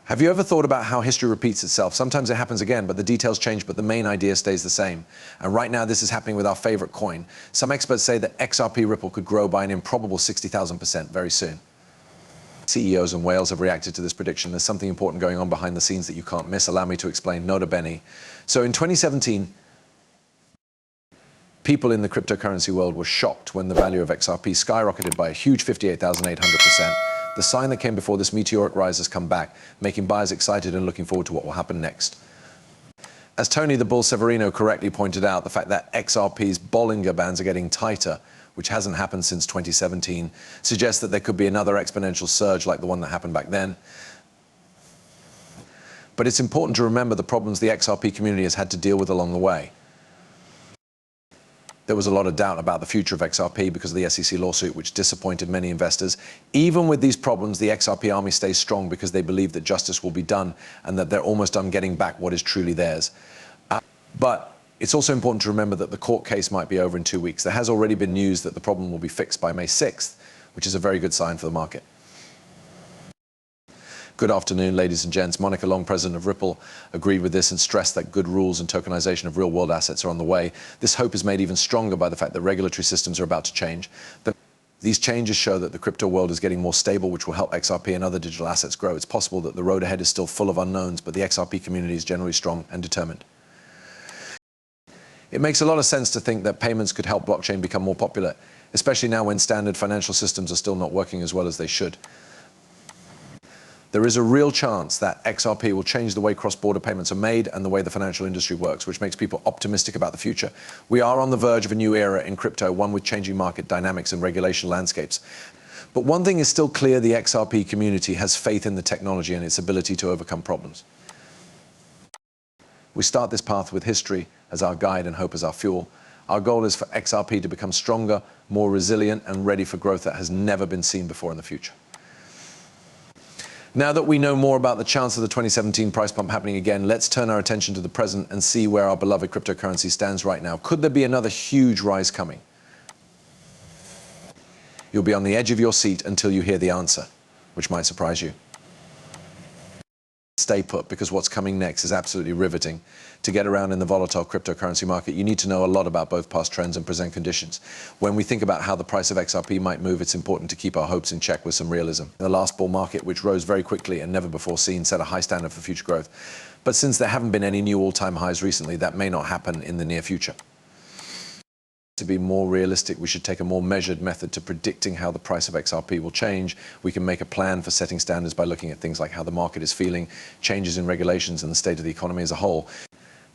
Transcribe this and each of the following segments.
Have you ever thought about how history repeats itself? Sometimes it happens again, but the details change, but the main idea stays the same. And right now, this is happening with our favorite coin. Some experts say that XRP Ripple could grow by an improbable 60,000% very soon. CEOs and whales have reacted to this prediction. There's something important going on behind the scenes that you can't miss. Allow me to explain. Nota bene. So in 2017, people in the cryptocurrency world were shocked when the value of XRP skyrocketed by a huge 58,800%. The sign that came before this meteoric rise has come back, making buyers excited and looking forward to what will happen next. As Tony the Bull Severino correctly pointed out, the fact that XRP's Bollinger Bands are getting tighter, which hasn't happened since 2017, suggests that there could be another exponential surge like the one that happened back then. But it's important to remember the problems the XRP community has had to deal with along the way. There was a lot of doubt about the future of XRP because of the SEC lawsuit, which disappointed many investors. Even with these problems, the XRP army stays strong because they believe that justice will be done and that they're almost done getting back what is truly theirs. But it's also important to remember that the court case might be over in 2 weeks. There has already been news that the problem will be fixed by May 6th, which is a very good sign for the market. Good afternoon, ladies and gents. Monica Long, president of Ripple, agreed with this and stressed that good rules and tokenization of real-world assets are on the way. This hope is made even stronger by the fact that regulatory systems are about to change. These changes show that the crypto world is getting more stable, which will help XRP and other digital assets grow. It's possible that the road ahead is still full of unknowns, but the XRP community is generally strong and determined. It makes a lot of sense to think that payments could help blockchain become more popular, especially now when standard financial systems are still not working as well as they should. There is a real chance that XRP will change the way cross-border payments are made and the way the financial industry works, which makes people optimistic about the future. We are on the verge of a new era in crypto, one with changing market dynamics and regulation landscapes. But one thing is still clear: the XRP community has faith in the technology and its ability to overcome problems. We start this path with history as our guide and hope as our fuel. Our goal is for XRP to become stronger, more resilient, and ready for growth that has never been seen before in the future. Now that we know more about the chance of the 2017 price pump happening again, let's turn our attention to the present and see where our beloved cryptocurrency stands right now. Could there be another huge rise coming? You'll be on the edge of your seat until you hear the answer, which might surprise you. Stay put, because what's coming next is absolutely riveting. To get around in the volatile cryptocurrency market, you need to know a lot about both past trends and present conditions. When we think about how the price of XRP might move, it's important to keep our hopes in check with some realism. The last bull market, which rose very quickly and never before seen, set a high standard for future growth. But since there haven't been any new all-time highs recently, that may not happen in the near future. To be more realistic, we should take a more measured method to predicting how the price of XRP will change. We can make a plan for setting standards by looking at things like how the market is feeling, changes in regulations, and the state of the economy as a whole.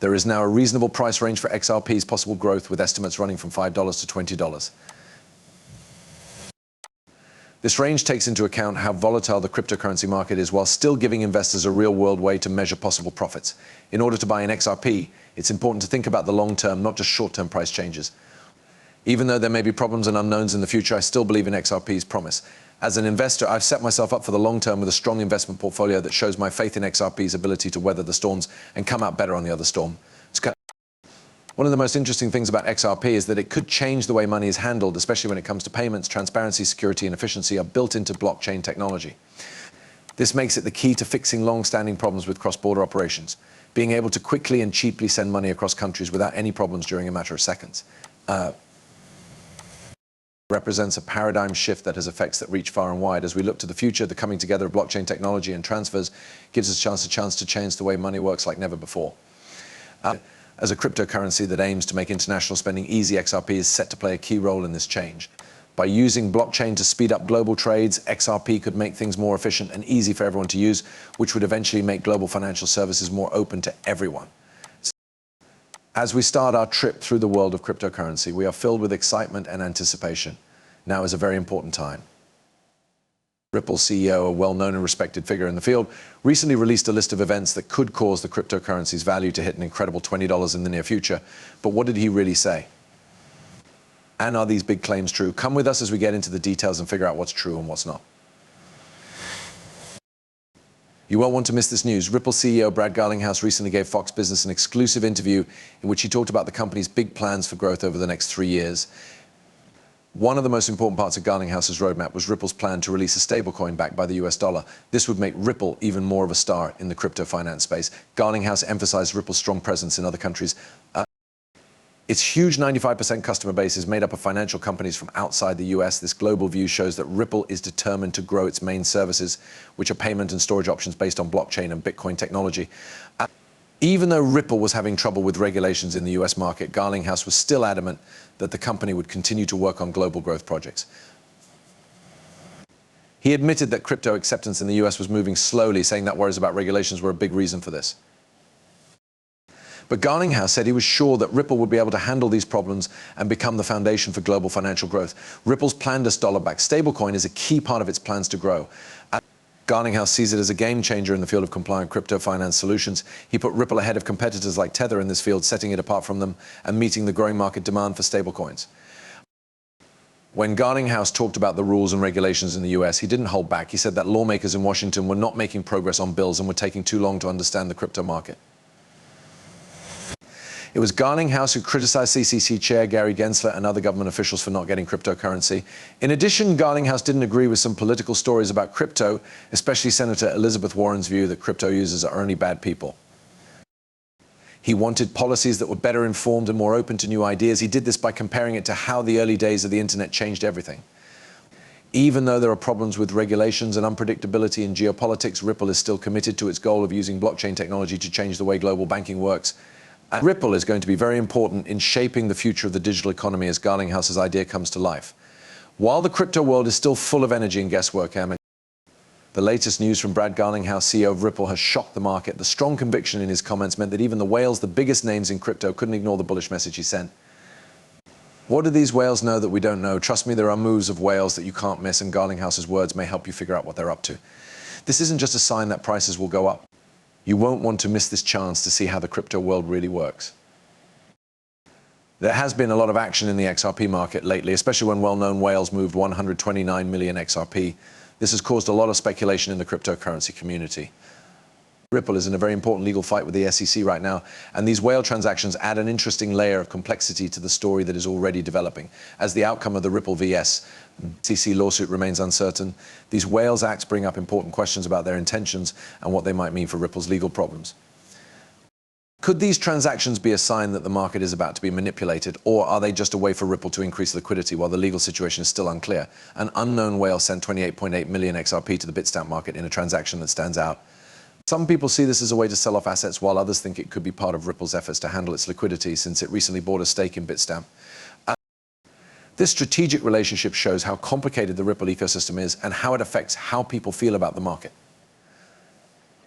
There is now a reasonable price range for XRP's possible growth, with estimates running from $5 to $20. This range takes into account how volatile the cryptocurrency market is, while still giving investors a real-world way to measure possible profits. In order to buy an XRP, it's important to think about the long-term, not just short-term price changes. Even though there may be problems and unknowns in the future, I still believe in XRP's promise. As an investor, I've set myself up for the long term with a strong investment portfolio that shows my faith in XRP's ability to weather the storms and come out better on the other storm. One of the most interesting things about XRP is that it could change the way money is handled, especially when it comes to payments. Transparency, security, and efficiency are built into blockchain technology. This makes it the key to fixing long-standing problems with cross-border operations, being able to quickly and cheaply send money across countries without any problems during a matter of seconds. Represents a paradigm shift that has effects that reach far and wide. As we look to the future, the coming together of blockchain technology and transfers gives us a chance to change the way money works like never before. As a cryptocurrency that aims to make international spending easy, XRP is set to play a key role in this change. By using blockchain to speed up global trades, XRP could make things more efficient and easy for everyone to use, which would eventually make global financial services more open to everyone. As we start our trip through the world of cryptocurrency, we are filled with excitement and anticipation. Now is a very important time. Ripple CEO, a well-known and respected figure in the field, recently released a list of events that could cause the cryptocurrency's value to hit an incredible $20 in the near future. But what did he really say? And are these big claims true? Come with us as we get into the details and figure out what's true and what's not. You won't want to miss this news. Ripple CEO Brad Garlinghouse recently gave Fox Business an exclusive interview in which he talked about the company's big plans for growth over the next 3 years. One of the most important parts of Garninghouse's roadmap was Ripple's plan to release a stablecoin backed by the US dollar. This would make Ripple even more of a star in the crypto finance space. Garninghouse emphasized Ripple's strong presence in other countries. Its huge 95% customer base is made up of financial companies from outside the US. This global view shows that Ripple is determined to grow its main services, which are payment and storage options based on blockchain and Bitcoin technology. Even though Ripple was having trouble with regulations in the US market, Garlinghouse was still adamant that the company would continue to work on global growth projects. He admitted that crypto acceptance in the US was moving slowly, saying that worries about regulations were a big reason for this. But Garlinghouse said he was sure that Ripple would be able to handle these problems and become the foundation for global financial growth. Ripple's planned dollar-backed stablecoin is a key part of its plans to grow. Garlinghouse sees it as a game changer in the field of compliant crypto finance solutions. He put Ripple ahead of competitors like Tether in this field, setting it apart from them and meeting the growing market demand for stablecoins. When Garlinghouse talked about the rules and regulations in the US, he didn't hold back. He said that lawmakers in Washington were not making progress on bills and were taking too long to understand the crypto market. It was Garlinghouse who criticized CCC Chair Gary Gensler and other government officials for not getting cryptocurrency. In addition, Garlinghouse didn't agree with some political stories about crypto, especially Senator Elizabeth Warren's view that crypto users are only bad people. He wanted policies that were better informed and more open to new ideas. He did this by comparing it to how the early days of the internet changed everything. Even though there are problems with regulations and unpredictability in geopolitics, Ripple is still committed to its goal of using blockchain technology to change the way global banking works. And Ripple is going to be very important in shaping the future of the digital economy as Garlinghouse's idea comes to life. While the crypto world is still full of energy and guesswork, the latest news from Brad Garlinghouse, CEO of Ripple, has shocked the market. The strong conviction in his comments meant that even the whales, the biggest names in crypto, couldn't ignore the bullish message he sent. What do these whales know that we don't know? Trust me, there are moves of whales that you can't miss, and Garlinghouse's words may help you figure out what they're up to. This isn't just a sign that prices will go up. You won't want to miss this chance to see how the crypto world really works. There has been a lot of action in the XRP market lately, especially when well-known whales moved 129 million XRP. This has caused a lot of speculation in the cryptocurrency community. Ripple is in a very important legal fight with the SEC right now, and these whale transactions add an interesting layer of complexity to the story that is already developing. As the outcome of the Ripple vs. SEC lawsuit remains uncertain, these whales acts bring up important questions about their intentions and what they might mean for Ripple's legal problems. Could these transactions be a sign that the market is about to be manipulated, or are they just a way for Ripple to increase liquidity while the legal situation is still unclear? An unknown whale sent 28.8 million XRP to the Bitstamp market in a transaction that stands out. Some people see this as a way to sell off assets, while others think it could be part of Ripple's efforts to handle its liquidity since it recently bought a stake in Bitstamp. This strategic relationship shows how complicated the Ripple ecosystem is and how it affects how people feel about the market.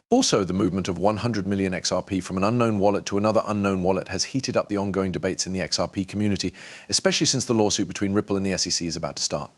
Also, the movement of 100 million XRP from an unknown wallet to another unknown wallet has heated up the ongoing debates in the XRP community, especially since the lawsuit between Ripple and the SEC is about to start.